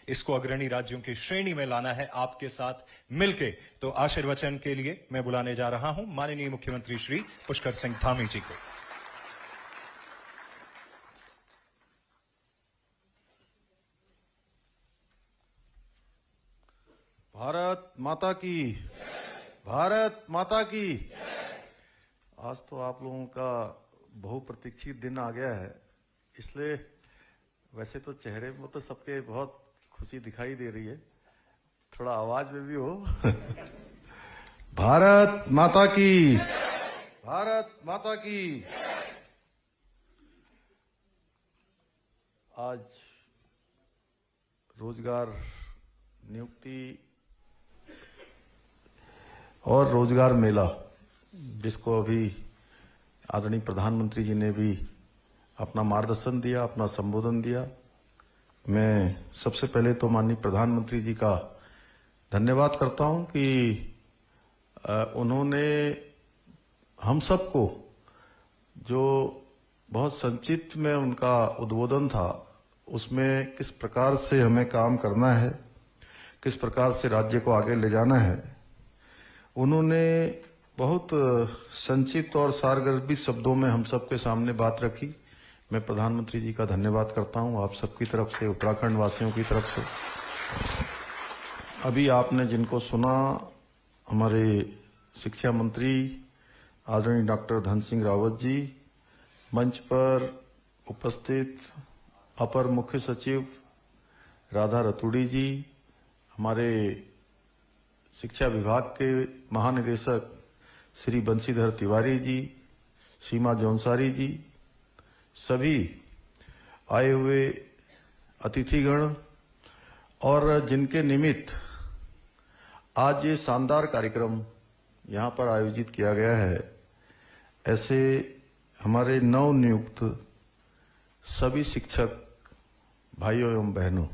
इसको अग्रणी राज्यों की श्रेणी में लाना है आपके साथ मिलके। तो आशीर्वचन के लिए मैं बुलाने जा रहा हूं माननीय मुख्यमंत्री श्री पुष्कर सिंह धामी जी को। भारत माता की, भारत माता की। आज तो आप लोगों का बहुप्रतीक्षित दिन आ गया है, इसलिए वैसे तो चेहरे में तो सबके बहुत खुशी दिखाई दे रही है, थोड़ा आवाज में भी हो। भारत माता की, भारत माता की। आज रोजगार नियुक्ति और रोजगार मेला, जिसको अभी आदरणीय प्रधानमंत्री जी ने भी अपना मार्गदर्शन दिया, अपना संबोधन दिया। मैं सबसे पहले तो माननीय प्रधानमंत्री जी का धन्यवाद करता हूं कि उन्होंने हम सबको, जो बहुत संक्षिप्त में उनका उद्बोधन था, उसमें किस प्रकार से हमें काम करना है, किस प्रकार से राज्य को आगे ले जाना है, उन्होंने बहुत संक्षिप्त और सारगर्भित शब्दों में हम सबके सामने बात रखी। मैं प्रधानमंत्री जी का धन्यवाद करता हूं, आप सबकी तरफ से, उत्तराखंड वासियों की तरफ से। अभी आपने जिनको सुना, हमारे शिक्षा मंत्री आदरणीय डॉक्टर धन सिंह रावत जी, मंच पर उपस्थित अपर मुख्य सचिव राधा रतूड़ी जी, हमारे शिक्षा विभाग के महानिदेशक श्री बंशीधर तिवारी जी, सीमा जौनसारी जी, सभी आए हुए अतिथिगण और जिनके निमित्त आज ये शानदार कार्यक्रम यहाँ पर आयोजित किया गया है, ऐसे हमारे नवनियुक्त सभी शिक्षक भाइयों एवं बहनों,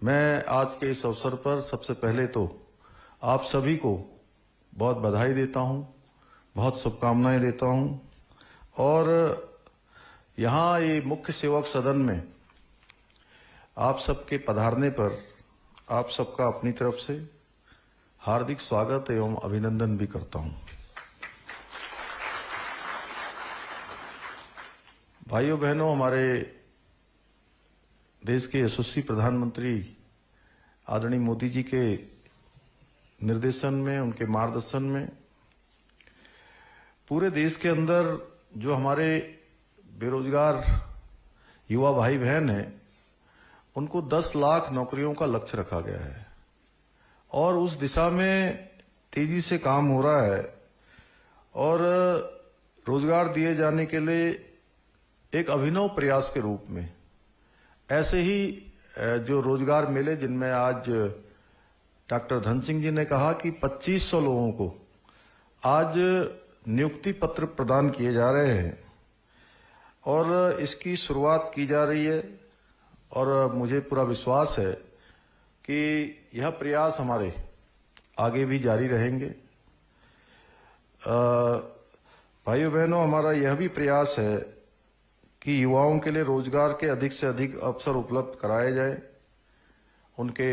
मैं आज के इस अवसर पर सबसे पहले तो आप सभी को बहुत बधाई देता हूं, बहुत शुभकामनाएं देता हूं। और यहाँ ये मुख्य सेवक सदन में आप सबके पधारने पर आप सबका अपनी तरफ से हार्दिक स्वागत एवं अभिनंदन भी करता हूं। भाइयों बहनों, हमारे देश के यशस्वी प्रधानमंत्री आदरणीय मोदी जी के निर्देशन में, उनके मार्गदर्शन में पूरे देश के अंदर जो हमारे बेरोजगार युवा भाई बहन हैं, उनको 10 लाख नौकरियों का लक्ष्य रखा गया है और उस दिशा में तेजी से काम हो रहा है। और रोजगार दिए जाने के लिए एक अभिनव प्रयास के रूप में ऐसे ही जो रोजगार मेले, जिनमें आज डॉक्टर धन सिंह जी ने कहा कि 2500 लोगों को आज नियुक्ति पत्र प्रदान किए जा रहे हैं और इसकी शुरुआत की जा रही है। और मुझे पूरा विश्वास है कि यह प्रयास हमारे आगे भी जारी रहेंगे। भाइयों बहनों, हमारा यह भी प्रयास है कि युवाओं के लिए रोजगार के अधिक से अधिक अवसर उपलब्ध कराए जाए, उनके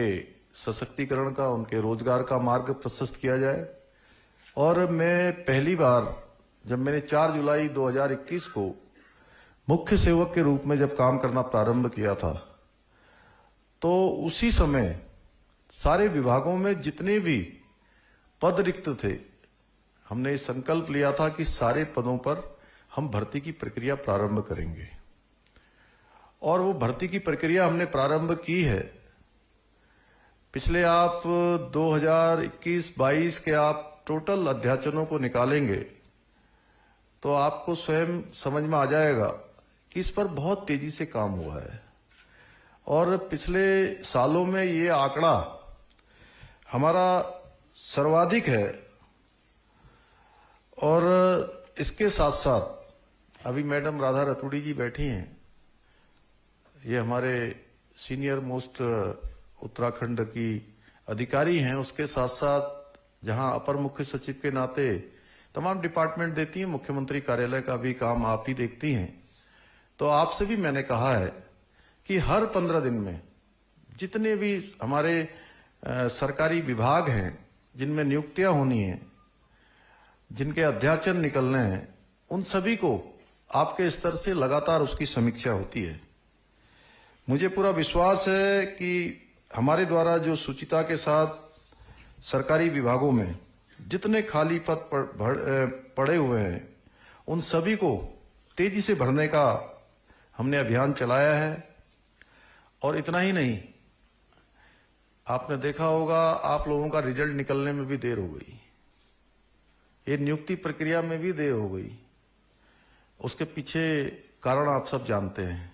सशक्तिकरण का, उनके रोजगार का मार्ग प्रशस्त किया जाए। और मैं पहली बार जब मैंने 4 जुलाई 2021 को मुख्य सेवक के रूप में जब काम करना प्रारंभ किया था, तो उसी समय सारे विभागों में जितने भी पद रिक्त थे, हमने संकल्प लिया था कि सारे पदों पर हम भर्ती की प्रक्रिया प्रारंभ करेंगे। और वो भर्ती की प्रक्रिया हमने प्रारंभ की है। पिछले आप 2021-22 के आप टोटल अध्याचनों को निकालेंगे तो आपको स्वयं समझ में आ जाएगा कि इस पर बहुत तेजी से काम हुआ है। और पिछले सालों में ये आंकड़ा हमारा सर्वाधिक है। और इसके साथ साथ अभी मैडम राधा रतूड़ी जी बैठी हैं, ये हमारे सीनियर मोस्ट उत्तराखंड की अधिकारी हैं। उसके साथ साथ जहां अपर मुख्य सचिव के नाते तमाम डिपार्टमेंट देती हैं, मुख्यमंत्री कार्यालय का भी काम आप ही देखती हैं। तो आपसे भी मैंने कहा है कि हर 15 दिन में जितने भी हमारे सरकारी विभाग हैं जिनमें नियुक्तियां होनी है, जिनके अध्याचन निकलने हैं, उन सभी को आपके स्तर से लगातार उसकी समीक्षा होती है। मुझे पूरा विश्वास है कि हमारे द्वारा जो शुचिता के साथ सरकारी विभागों में जितने खाली पद पड़े हुए हैं, उन सभी को तेजी से भरने का हमने अभियान चलाया है। और इतना ही नहीं, आपने देखा होगा आप लोगों का रिजल्ट निकलने में भी देर हो गई, ये नियुक्ति प्रक्रिया में भी देर हो गई। उसके पीछे कारण आप सब जानते हैं।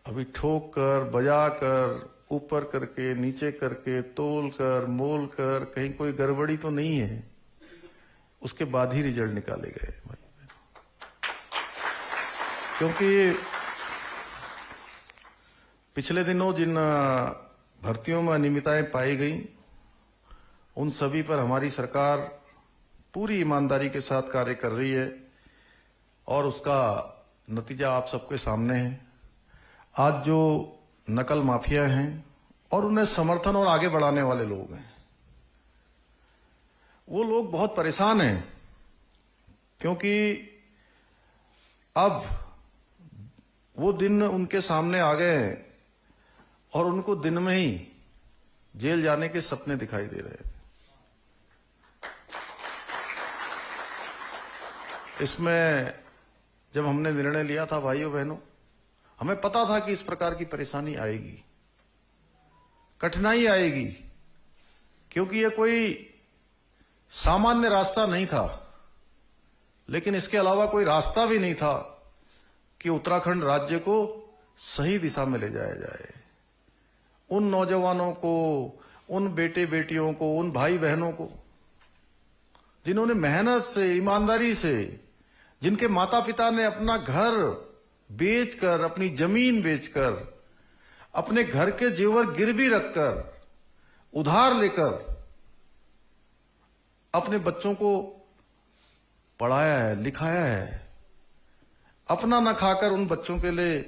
अभी ठोक कर, बजा कर, ऊपर करके, नीचे करके, तोल कर, मोल कर, कहीं कोई गड़बड़ी तो नहीं है, उसके बाद ही रिजल्ट निकाले गए। क्योंकि पिछले दिनों जिन भर्तियों में अनियमितताएं पाई गई, उन सभी पर हमारी सरकार पूरी ईमानदारी के साथ कार्य कर रही है और उसका नतीजा आप सबके सामने है। आज जो नकल माफिया हैं और उन्हें समर्थन और आगे बढ़ाने वाले लोग हैं, वो लोग बहुत परेशान हैं, क्योंकि अब वो दिन उनके सामने आ गए हैं और उनको दिन में ही जेल जाने के सपने दिखाई दे रहे हैं। इसमें जब हमने निर्णय लिया था भाइयों बहनों, हमें पता था कि इस प्रकार की परेशानी आएगी, कठिनाई आएगी, क्योंकि ये कोई सामान्य रास्ता नहीं था। लेकिन इसके अलावा कोई रास्ता भी नहीं था कि उत्तराखंड राज्य को सही दिशा में ले जाया जाए। उन नौजवानों को, उन बेटे बेटियों को, उन भाई बहनों को जिन्होंने मेहनत से, ईमानदारी से, जिनके माता पिता ने अपना घर बेचकर, अपनी जमीन बेचकर, अपने घर के जेवर गिरवी रखकर, उधार लेकर अपने बच्चों को पढ़ाया है, लिखाया है, अपना न खाकर उन बच्चों के लिए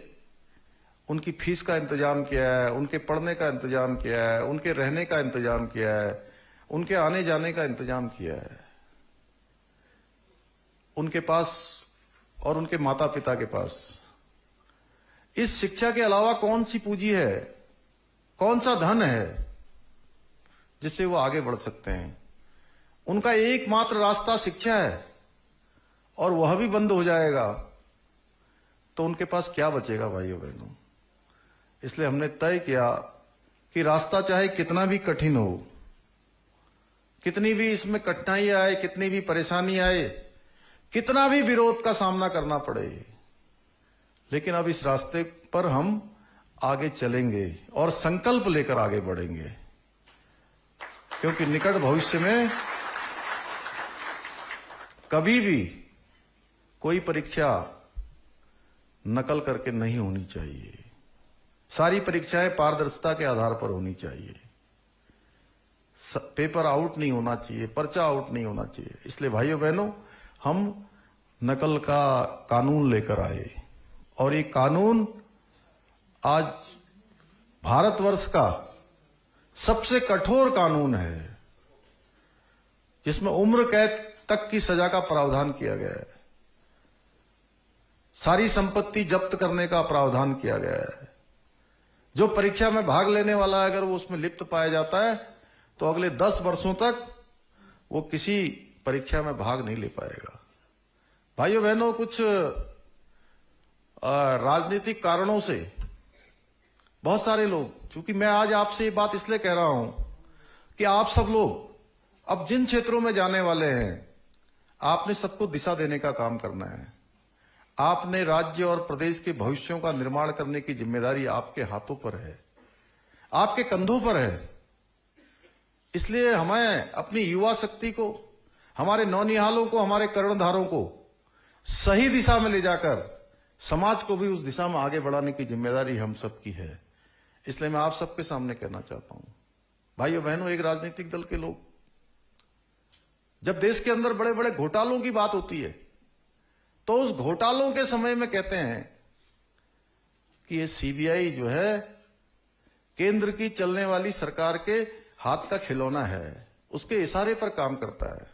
उनकी फीस का इंतजाम किया है, उनके पढ़ने का इंतजाम किया है, उनके रहने का इंतजाम किया है, उनके आने जाने का इंतजाम किया है। उनके पास और उनके माता पिता के पास इस शिक्षा के अलावा कौन सी पूंजी है, कौन सा धन है जिससे वो आगे बढ़ सकते हैं। उनका एकमात्र रास्ता शिक्षा है और वह भी बंद हो जाएगा तो उनके पास क्या बचेगा भाइयों बहनों। इसलिए हमने तय किया कि रास्ता चाहे कितना भी कठिन हो, कितनी भी इसमें कठिनाई आए, कितनी भी परेशानी आए, कितना भी विरोध का सामना करना पड़े, लेकिन अब इस रास्ते पर हम आगे चलेंगे और संकल्प लेकर आगे बढ़ेंगे। क्योंकि निकट भविष्य में कभी भी कोई परीक्षा नकल करके नहीं होनी चाहिए। सारी परीक्षाएं पारदर्शिता के आधार पर होनी चाहिए। पेपर आउट नहीं होना चाहिए, पर्चा आउट नहीं होना चाहिए। इसलिए भाइयों बहनों, हम नकल का कानून लेकर आए और ये कानून आज भारतवर्ष का सबसे कठोर कानून है, जिसमें उम्र कैद तक की सजा का प्रावधान किया गया है। सारी संपत्ति जब्त करने का प्रावधान किया गया है। जो परीक्षा में भाग लेने वाला है, अगर वो उसमें लिप्त पाया जाता है तो अगले 10 वर्षों तक वो किसी परीक्षा में भाग नहीं ले पाएगा। भाइयों बहनों, कुछ राजनीतिक कारणों से बहुत सारे लोग, क्योंकि मैं आज आपसे ये बात इसलिए कह रहा हूं कि आप सब लोग अब जिन क्षेत्रों में जाने वाले हैं, आपने सबको दिशा देने का काम करना है। आपने राज्य और प्रदेश के भविष्यों का निर्माण करने की जिम्मेदारी आपके हाथों पर है, आपके कंधों पर है। इसलिए हमें अपनी युवा शक्ति को, हमारे नौनिहालों को, हमारे कर्णधारों को सही दिशा में ले जाकर समाज को भी उस दिशा में आगे बढ़ाने की जिम्मेदारी हम सबकी है। इसलिए मैं आप सबके सामने कहना चाहता हूं, भाइयों बहनों, एक राजनीतिक दल के लोग जब देश के अंदर बड़े बड़े घोटालों की बात होती है तो उस घोटालों के समय में कहते हैं कि ये सीबीआई जो है केंद्र की चलने वाली सरकार के हाथ का खिलौना है, उसके इशारे पर काम करता है।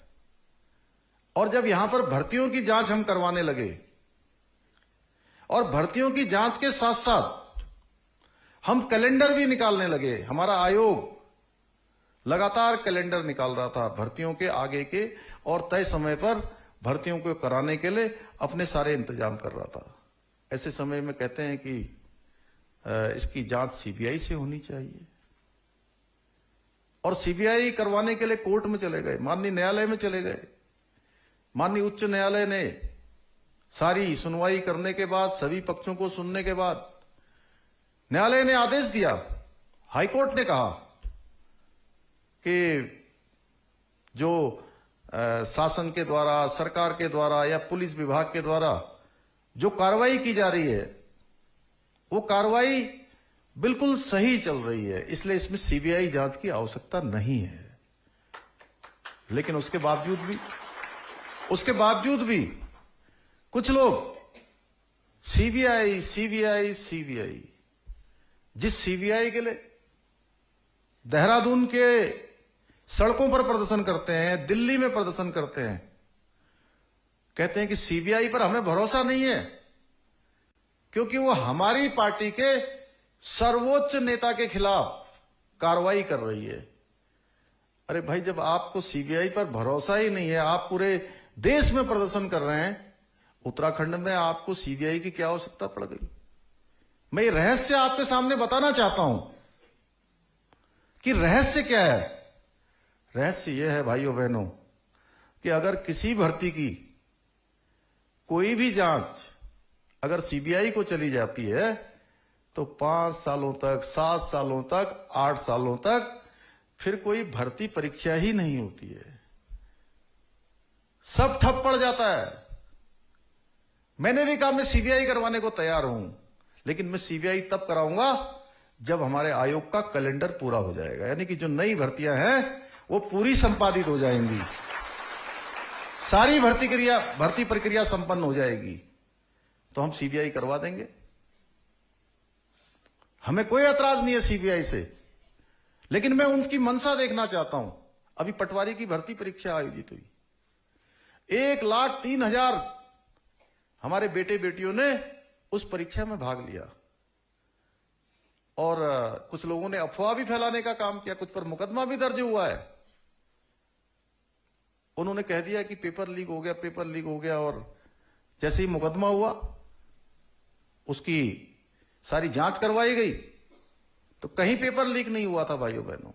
और जब यहां पर भर्तियों की जांच हम करवाने लगे और भर्तियों की जांच के साथ साथ हम कैलेंडर भी निकालने लगे, हमारा आयोग लगातार कैलेंडर निकाल रहा था भर्तियों के आगे के, और तय समय पर भर्तियों को कराने के लिए अपने सारे इंतजाम कर रहा था। ऐसे समय में कहते हैं कि इसकी जांच सीबीआई से होनी चाहिए, और सीबीआई करवाने के लिए कोर्ट में चले गए, माननीय न्यायालय में चले गए। माननीय उच्च न्यायालय ने सारी सुनवाई करने के बाद, सभी पक्षों को सुनने के बाद न्यायालय ने आदेश दिया, हाईकोर्ट ने कहा कि जो शासन के द्वारा, सरकार के द्वारा या पुलिस विभाग के द्वारा जो कार्रवाई की जा रही है वो कार्रवाई बिल्कुल सही चल रही है, इसलिए इसमें सीबीआई जांच की आवश्यकता नहीं है। लेकिन उसके बावजूद भी कुछ लोग सीबीआई सीबीआई सीबीआई, जिस सीबीआई के लिए देहरादून के सड़कों पर प्रदर्शन करते हैं, दिल्ली में प्रदर्शन करते हैं, कहते हैं कि सीबीआई पर हमें भरोसा नहीं है क्योंकि वो हमारी पार्टी के सर्वोच्च नेता के खिलाफ कार्रवाई कर रही है। अरे भाई, जब आपको सीबीआई पर भरोसा ही नहीं है, आप पूरे देश में प्रदर्शन कर रहे हैं, उत्तराखंड में आपको सीबीआई की क्या आवश्यकता पड़ गई? मैं ये रहस्य आपके सामने बताना चाहता हूं कि रहस्य क्या है। रहस्य यह है भाइयों बहनों कि अगर किसी भर्ती की कोई भी जांच अगर सीबीआई को चली जाती है तो 5 सालों तक, 7 सालों तक, 8 सालों तक फिर कोई भर्ती परीक्षा ही नहीं होती है, सब ठप पड़ जाता है। मैंने भी कहा मैं सीबीआई करवाने को तैयार हूं, लेकिन मैं सीबीआई तब कराऊंगा जब हमारे आयोग का कैलेंडर पूरा हो जाएगा, यानी कि जो नई भर्तियां हैं वो पूरी संपादित हो जाएंगी, सारी भर्ती प्रक्रिया संपन्न हो जाएगी, तो हम सीबीआई करवा देंगे। हमें कोई ऐतराज नहीं है सीबीआई से, लेकिन मैं उनकी मंशा देखना चाहता हूं। अभी पटवारी की भर्ती परीक्षा आयोजित हुई, 1,03,000 हमारे बेटे बेटियों ने उस परीक्षा में भाग लिया, और कुछ लोगों ने अफवाह भी फैलाने का काम किया, कुछ पर मुकदमा भी दर्ज हुआ है। उन्होंने कह दिया कि पेपर लीक हो गया, पेपर लीक हो गया, और जैसे ही मुकदमा हुआ उसकी सारी जांच करवाई गई तो कहीं पेपर लीक नहीं हुआ था। भाइयों बहनों,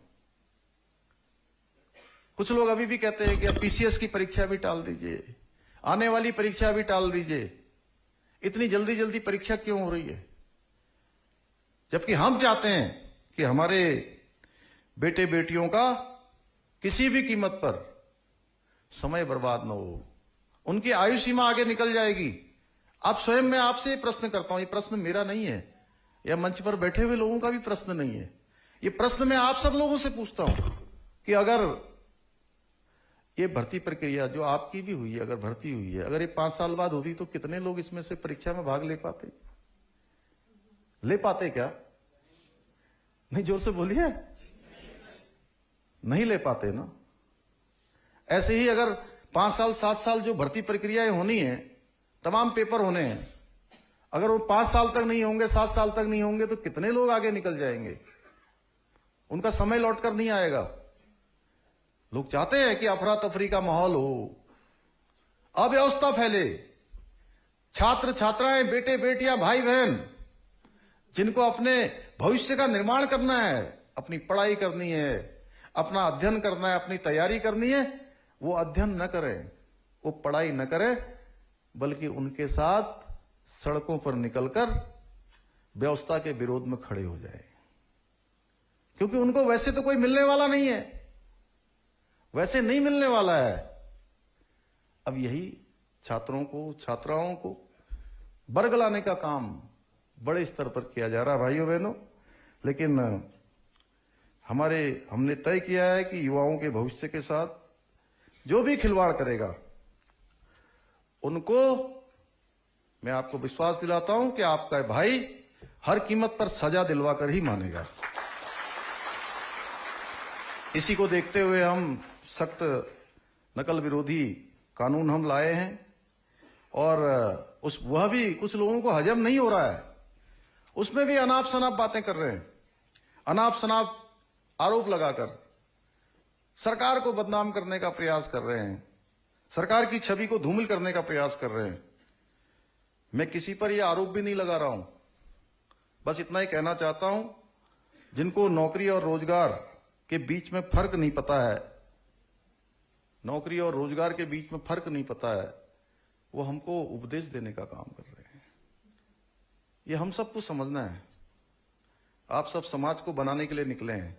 कुछ लोग अभी भी कहते हैं कि अब पीसीएस की परीक्षा भी टाल दीजिए, आने वाली परीक्षा भी टाल दीजिए, इतनी जल्दी जल्दी परीक्षा क्यों हो रही है? जबकि हम चाहते हैं कि हमारे बेटे बेटियों का किसी भी कीमत पर समय बर्बाद न हो, उनकी आयु सीमा आगे निकल जाएगी। अब स्वयं मैं आपसे प्रश्न करता हूं, ये प्रश्न मेरा नहीं है या मंच पर बैठे हुए लोगों का भी प्रश्न नहीं है, ये प्रश्न मैं आप सब लोगों से पूछता हूं कि अगर ये भर्ती प्रक्रिया जो आपकी भी हुई है, अगर भर्ती हुई है, अगर ये 5 साल बाद होती तो कितने लोग इसमें से परीक्षा में भाग ले पाते क्या? नहीं, जोर से बोलिए, नहीं ले पाते ना। ऐसे ही अगर 5 साल 7 साल जो भर्ती प्रक्रियाएं होनी है, तमाम पेपर होने हैं, अगर वो 5 साल तक नहीं होंगे, 7 साल तक नहीं होंगे तो कितने लोग आगे निकल जाएंगे? उनका समय लौटकर नहीं आएगा। लोग चाहते हैं कि अफरा तफरी का माहौल हो, अव्यवस्था फैले, छात्र छात्राएं, बेटे बेटियां, भाई बहन जिनको अपने भविष्य का निर्माण करना है, अपनी पढ़ाई करनी है, अपना अध्ययन करना है, अपनी तैयारी करनी है, वो अध्ययन न करें, वो पढ़ाई न करें, बल्कि उनके साथ सड़कों पर निकलकर व्यवस्था के विरोध में खड़े हो जाए, क्योंकि उनको वैसे तो कोई मिलने वाला नहीं है, वैसे नहीं मिलने वाला है। अब यही छात्रों को, छात्राओं को बरगलाने का काम बड़े स्तर पर किया जा रहा है भाइयों बहनों। लेकिन हमने तय किया है कि युवाओं के भविष्य के साथ जो भी खिलवाड़ करेगा उनको मैं आपको विश्वास दिलाता हूं कि आपका भाई हर कीमत पर सजा दिलवा कर ही मानेगा। इसी को देखते हुए हम सख्त नकल विरोधी कानून हम लाए हैं और वह भी कुछ लोगों को हजम नहीं हो रहा है। उसमें भी अनाप शनाप बातें कर रहे हैं, अनाप शनाप आरोप लगाकर सरकार को बदनाम करने का प्रयास कर रहे हैं, सरकार की छवि को धूमिल करने का प्रयास कर रहे हैं। मैं किसी पर यह आरोप भी नहीं लगा रहा हूं, बस इतना ही कहना चाहता हूं, जिनको नौकरी और रोजगार के बीच में फर्क नहीं पता है, नौकरी और रोजगार के बीच में फर्क नहीं पता है, वो हमको उपदेश देने का काम कर रहे हैं। ये हम सबको समझना है। आप सब समाज को बनाने के लिए निकले हैं,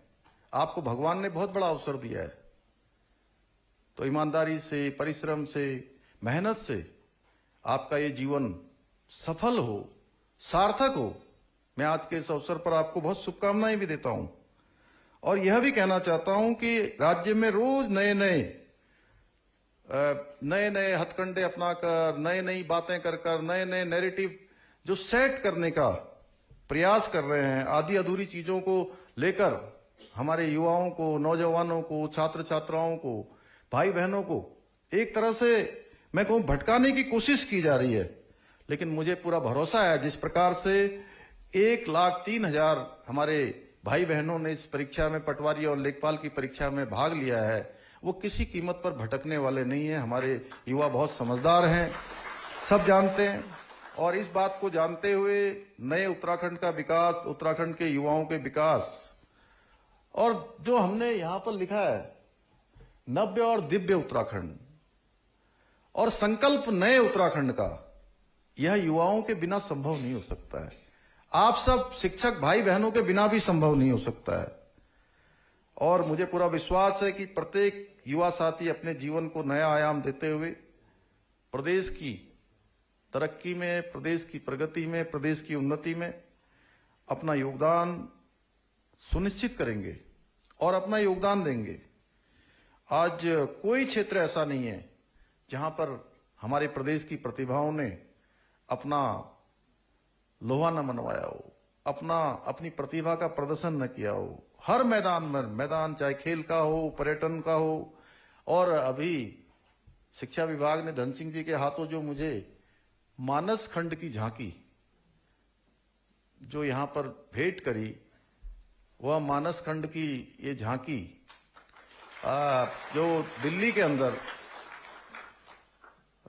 आपको भगवान ने बहुत बड़ा अवसर दिया है, तो ईमानदारी से, परिश्रम से, मेहनत से आपका ये जीवन सफल हो, सार्थक हो। मैं आज के इस अवसर पर आपको बहुत शुभकामनाएं भी देता हूं और यह भी कहना चाहता हूं कि राज्य में रोज नए नए हथकंडे अपनाकर, नई नई बातें कर नए नए नैरेटिव जो सेट करने का प्रयास कर रहे हैं, आधी अधूरी चीजों को लेकर हमारे युवाओं को, नौजवानों को, छात्र छात्राओं को, भाई बहनों को एक तरह से मैं कहूं भटकाने की कोशिश की जा रही है। लेकिन मुझे पूरा भरोसा है, जिस प्रकार से 1,03,000 हमारे भाई बहनों ने इस परीक्षा में, पटवारी और लेखपाल की परीक्षा में भाग लिया है, वो किसी कीमत पर भटकने वाले नहीं है। हमारे युवा बहुत समझदार हैं, सब जानते हैं और इस बात को जानते हुए नए उत्तराखंड का विकास, उत्तराखंड के युवाओं के विकास और जो हमने यहां पर लिखा है नव्य और दिव्य उत्तराखंड और संकल्प नए उत्तराखंड का, यह युवाओं के बिना संभव नहीं हो सकता है। आप सब शिक्षक भाई बहनों के बिना भी संभव नहीं हो सकता है और मुझे पूरा विश्वास है कि प्रत्येक युवा साथी अपने जीवन को नया आयाम देते हुए प्रदेश की तरक्की में, प्रदेश की प्रगति में, प्रदेश की उन्नति में अपना योगदान सुनिश्चित करेंगे और अपना योगदान देंगे। आज कोई क्षेत्र ऐसा नहीं है जहां पर हमारे प्रदेश की प्रतिभाओं ने अपना लोहा न मनवाया हो, अपनी प्रतिभा का प्रदर्शन न किया हो। हर मैदान चाहे खेल का हो, पर्यटन का हो और अभी शिक्षा विभाग ने धन सिंह जी के हाथों जो मुझे मानस खंड की झांकी जो यहां पर भेंट करी, वह मानस खंड की ये झांकी जो दिल्ली के अंदर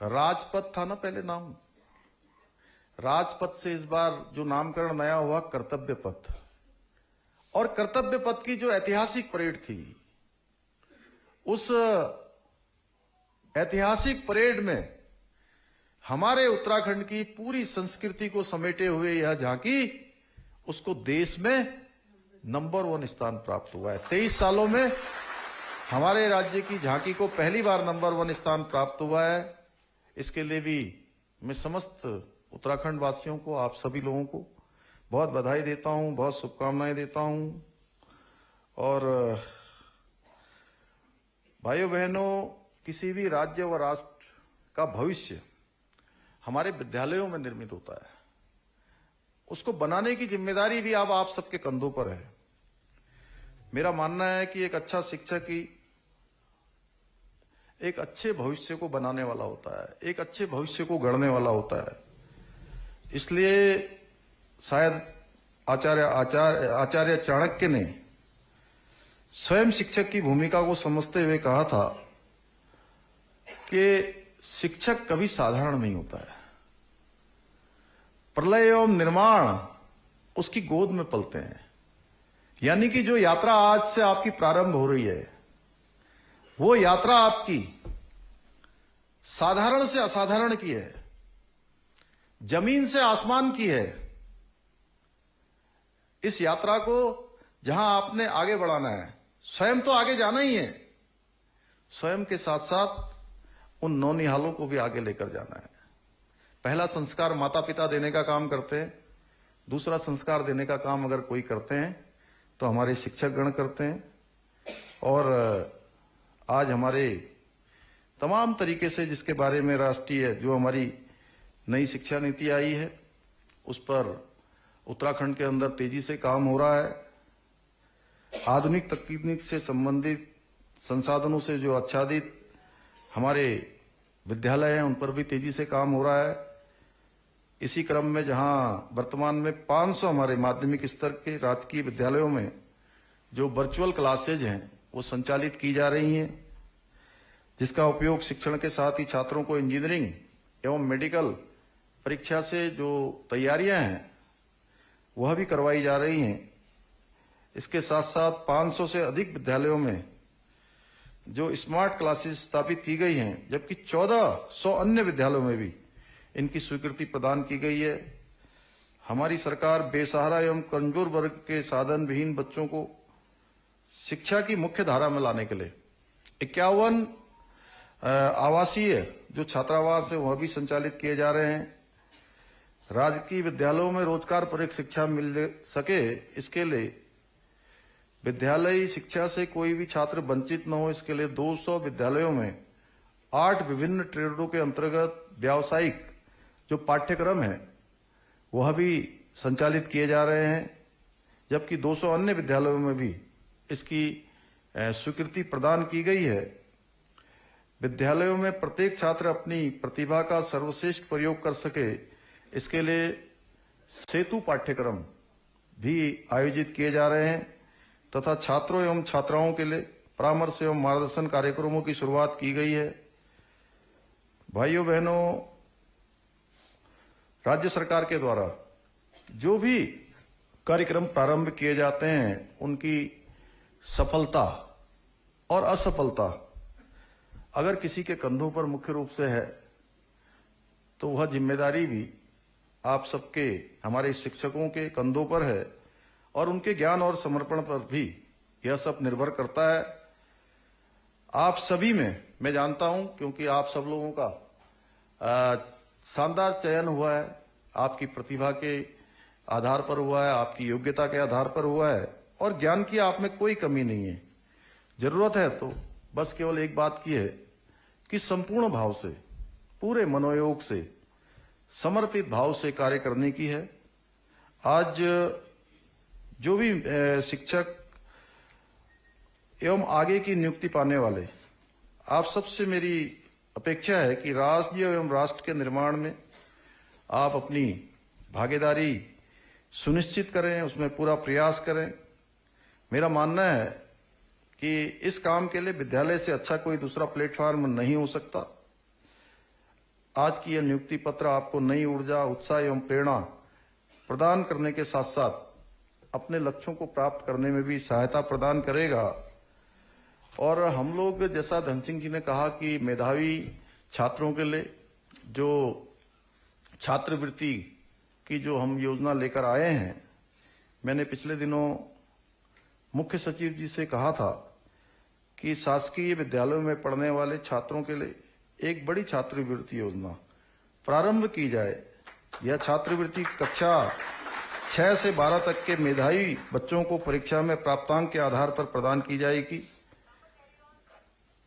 राजपथ था ना, पहले नाम राजपथ से इस बार जो नामकरण नया हुआ कर्तव्य पथ, और कर्तव्य पथ की जो ऐतिहासिक परेड थी, उस ऐतिहासिक परेड में हमारे उत्तराखंड की पूरी संस्कृति को समेटे हुए यह झांकी, उसको देश में नंबर 1 स्थान प्राप्त हुआ है। 23 सालों में हमारे राज्य की झांकी को पहली बार नंबर 1 स्थान प्राप्त हुआ है। इसके लिए भी मैं समस्त उत्तराखंड वासियों को, आप सभी लोगों को बहुत बधाई देता हूं, बहुत शुभकामनाएं देता हूं। और भाइयों बहनों, किसी भी राज्य व राष्ट्र का भविष्य हमारे विद्यालयों में निर्मित होता है। उसको बनाने की जिम्मेदारी भी अब आप सबके कंधों पर है। मेरा मानना है कि एक अच्छा शिक्षक ही एक अच्छे भविष्य को बनाने वाला होता है, एक अच्छे भविष्य को गढ़ने वाला होता है। इसलिए शायद आचार्य चाणक्य ने स्वयं शिक्षक की भूमिका को समझते हुए कहा था कि शिक्षक कभी साधारण नहीं होता है। प्रलय एवं निर्माण उसकी गोद में पलते हैं। यानी कि जो यात्रा आज से आपकी प्रारंभ हो रही है, वो यात्रा आपकी साधारण से असाधारण की है, जमीन से आसमान की है। इस यात्रा को जहां आपने आगे बढ़ाना है, स्वयं तो आगे जाना ही है, स्वयं के साथ साथ उन नौनिहालों को भी आगे लेकर जाना है। पहला संस्कार माता पिता देने का काम करते हैं, दूसरा संस्कार देने का काम अगर कोई करते हैं तो हमारे शिक्षक गण करते हैं। और आज हमारे तमाम तरीके से जिसके बारे में राष्ट्रीय जो हमारी नई शिक्षा नीति आई है, उस पर उत्तराखंड के अंदर तेजी से काम हो रहा है। आधुनिक तकनीक से संबंधित संसाधनों से जो आच्छादित हमारे विद्यालय हैं, उन पर भी तेजी से काम हो रहा है। इसी क्रम में जहां वर्तमान में 500 हमारे माध्यमिक स्तर के राजकीय विद्यालयों में जो वर्चुअल क्लासेज हैं वो संचालित की जा रही हैं, जिसका उपयोग शिक्षण के साथ ही छात्रों को इंजीनियरिंग एवं मेडिकल परीक्षा से जो तैयारियां हैं वह भी करवाई जा रही हैं। इसके साथ साथ 500 से अधिक विद्यालयों में जो स्मार्ट क्लासेस स्थापित की गई हैं, जबकि 1400 अन्य विद्यालयों में भी इनकी स्वीकृति प्रदान की गई है। हमारी सरकार बेसहारा एवं कमजोर वर्ग के साधन विहीन बच्चों को शिक्षा की मुख्य धारा में लाने के लिए 51 आवासीय जो छात्रावास है वह भी संचालित किए जा रहे हैं। राजकीय विद्यालयों में रोजगार परक शिक्षा मिल सके, इसके लिए विद्यालयी शिक्षा से कोई भी छात्र वंचित न हो, इसके लिए 200 विद्यालयों में 8 विभिन्न ट्रेडों के अंतर्गत व्यावसायिक जो पाठ्यक्रम है वह भी संचालित किए जा रहे हैं, जबकि 200 अन्य विद्यालयों में भी इसकी स्वीकृति प्रदान की गई है। विद्यालयों में प्रत्येक छात्र अपनी प्रतिभा का सर्वश्रेष्ठ प्रयोग कर सके, इसके लिए सेतु पाठ्यक्रम भी आयोजित किए जा रहे हैं तथा छात्रों एवं छात्राओं के लिए परामर्श एवं मार्गदर्शन कार्यक्रमों की शुरुआत की गई है। भाइयों बहनों, राज्य सरकार के द्वारा जो भी कार्यक्रम प्रारंभ किए जाते हैं उनकी सफलता और असफलता अगर किसी के कंधों पर मुख्य रूप से है तो वह जिम्मेदारी भी आप सबके, हमारे शिक्षकों के कंधों पर है और उनके ज्ञान और समर्पण पर भी यह सब निर्भर करता है। आप सभी में मैं जानता हूं, क्योंकि आप सब लोगों का शानदार चयन हुआ है, आपकी प्रतिभा के आधार पर हुआ है, आपकी योग्यता के आधार पर हुआ है और ज्ञान की आप में कोई कमी नहीं है। जरूरत है तो बस केवल एक बात की है कि संपूर्ण भाव से, पूरे मनोयोग से, समर्पित भाव से कार्य करने की है। आज जो भी शिक्षक एवं आगे की नियुक्ति पाने वाले, आप सबसे मेरी अपेक्षा है कि राज्य एवं राष्ट्र के निर्माण में आप अपनी भागीदारी सुनिश्चित करें, उसमें पूरा प्रयास करें। मेरा मानना है कि इस काम के लिए विद्यालय से अच्छा कोई दूसरा प्लेटफॉर्म नहीं हो सकता। आज की यह नियुक्ति पत्र आपको नई ऊर्जा, उत्साह एवं प्रेरणा प्रदान करने के साथ साथ अपने लक्ष्यों को प्राप्त करने में भी सहायता प्रदान करेगा। और हम लोग, जैसा धन सिंह जी ने कहा कि मेधावी छात्रों के लिए जो छात्रवृत्ति की जो हम योजना लेकर आए हैं, मैंने पिछले दिनों मुख्य सचिव जी से कहा था कि शासकीय विद्यालयों में पढ़ने वाले छात्रों के लिए एक बड़ी छात्रवृत्ति योजना प्रारंभ की जाए। यह छात्रवृत्ति कक्षा 6 से 12 तक के मेधावी बच्चों को परीक्षा में प्राप्तांक के आधार पर प्रदान की जाएगी।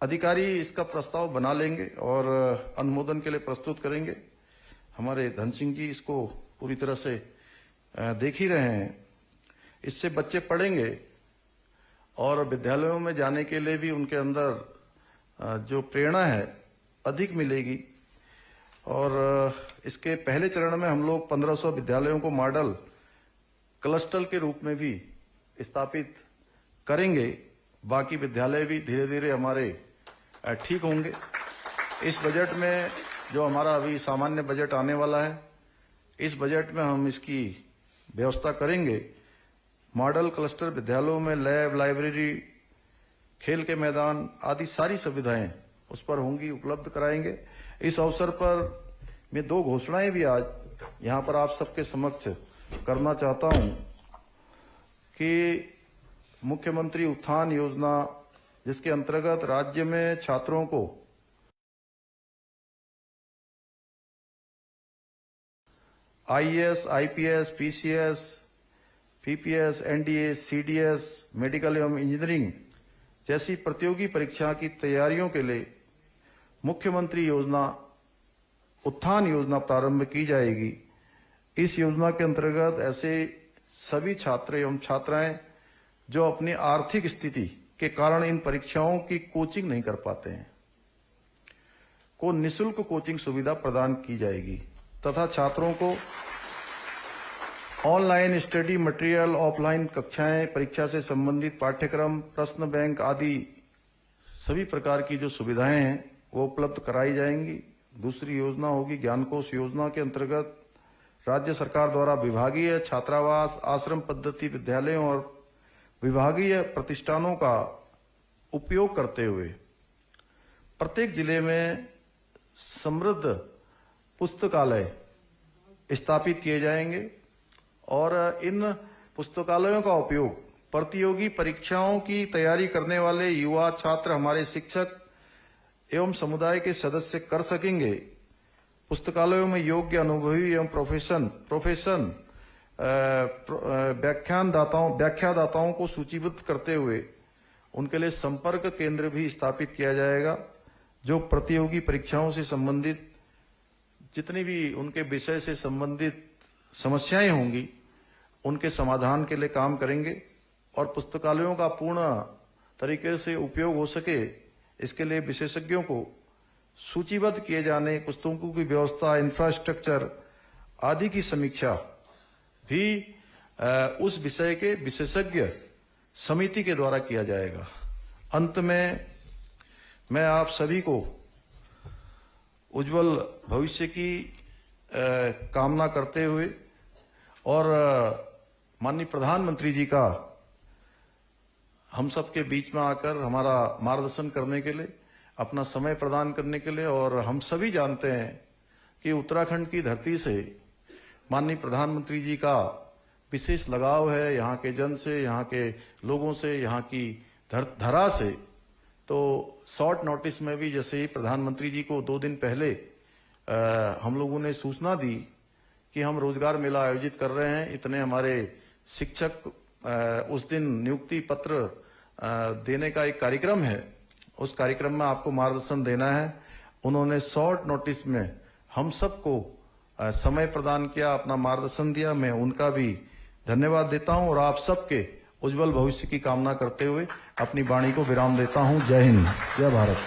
अधिकारी इसका प्रस्ताव बना लेंगे और अनुमोदन के लिए प्रस्तुत करेंगे। हमारे धन सिंह जी इसको पूरी तरह से देख ही रहे हैं। इससे बच्चे पढ़ेंगे और विद्यालयों में जाने के लिए भी उनके अंदर जो प्रेरणा है अधिक मिलेगी। और इसके पहले चरण में हम लोग 1500 विद्यालयों को मॉडल क्लस्टर के रूप में भी स्थापित करेंगे। बाकी विद्यालय भी धीरे धीरे हमारे ठीक होंगे। इस बजट में जो हमारा अभी सामान्य बजट आने वाला है, इस बजट में हम इसकी व्यवस्था करेंगे। मॉडल क्लस्टर विद्यालयों में लैब, लाइब्रेरी, खेल के मैदान आदि सारी सुविधाएं उस पर होंगी, उपलब्ध कराएंगे। इस अवसर पर मैं 2 घोषणाएं भी आज यहां पर आप सबके समक्ष करना चाहता हूं कि मुख्यमंत्री उत्थान योजना, जिसके अंतर्गत राज्य में छात्रों को IAS, IPS, PCS, PPS, NDA, CDS, medical एवं इंजीनियरिंग जैसी प्रतियोगी परीक्षा की तैयारियों के लिए मुख्यमंत्री योजना, उत्थान योजना प्रारंभ की जाएगी। इस योजना के अंतर्गत ऐसे सभी छात्र एवं छात्राएं जो अपनी आर्थिक स्थिति के कारण इन परीक्षाओं की कोचिंग नहीं कर पाते हैं को निशुल्क कोचिंग सुविधा प्रदान की जाएगी तथा छात्रों को ऑनलाइन स्टडी मटेरियल, ऑफलाइन कक्षाएं, परीक्षा से संबंधित पाठ्यक्रम, प्रश्न बैंक आदि सभी प्रकार की जो सुविधाएं हैं वो उपलब्ध कराई जाएंगी। दूसरी योजना होगी ज्ञानकोश योजना के अंतर्गत राज्य सरकार द्वारा विभागीय छात्रावास, आश्रम पद्धति विद्यालयों और विभागीय प्रतिष्ठानों का उपयोग करते हुए प्रत्येक जिले में समृद्ध पुस्तकालय स्थापित किए जाएंगे और इन पुस्तकालयों का उपयोग प्रतियोगी परीक्षाओं की तैयारी करने वाले युवा छात्र, हमारे शिक्षक एवं समुदाय के सदस्य कर सकेंगे। पुस्तकालयों में योग्य, अनुभवी एवं प्रोफेशन व्याख्यादाताओं को सूचीबद्ध करते हुए उनके लिए संपर्क केंद्र भी स्थापित किया जाएगा, जो प्रतियोगी परीक्षाओं से संबंधित जितनी भी उनके विषय से संबंधित समस्याएं होंगी उनके समाधान के लिए काम करेंगे और पुस्तकालयों का पूर्ण तरीके से उपयोग हो सके इसके लिए विशेषज्ञों को सूचीबद्ध किए जाने, पुस्तकों की व्यवस्था, इंफ्रास्ट्रक्चर आदि की समीक्षा भी उस विषय के विशेषज्ञ समिति के द्वारा किया जाएगा। अंत में मैं आप सभी को उज्जवल भविष्य की कामना करते हुए और माननीय प्रधानमंत्री जी का हम सबके बीच में आकर हमारा मार्गदर्शन करने के लिए, अपना समय प्रदान करने के लिए, और हम सभी जानते हैं कि उत्तराखंड की धरती से माननीय प्रधानमंत्री जी का विशेष लगाव है, यहाँ के जन से, यहाँ के लोगों से, यहाँ की धरा से। तो शॉर्ट नोटिस में भी जैसे ही प्रधानमंत्री जी को 2 दिन पहले हम लोगों ने सूचना दी कि हम रोजगार मेला आयोजित कर रहे हैं, इतने हमारे शिक्षक उस दिन नियुक्ति पत्र देने का एक कार्यक्रम है, उस कार्यक्रम में आपको मार्गदर्शन देना है। उन्होंने शॉर्ट नोटिस में हम सबको समय प्रदान किया, अपना मार्गदर्शन दिया। मैं उनका भी धन्यवाद देता हूं और आप सबके उज्जवल भविष्य की कामना करते हुए अपनी वाणी को विराम देता हूं। जय हिंद, जय भारत।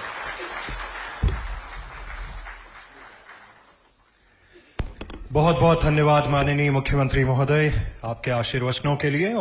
बहुत बहुत धन्यवाद माननीय मुख्यमंत्री महोदय आपके आशीर्वचनों के लिए।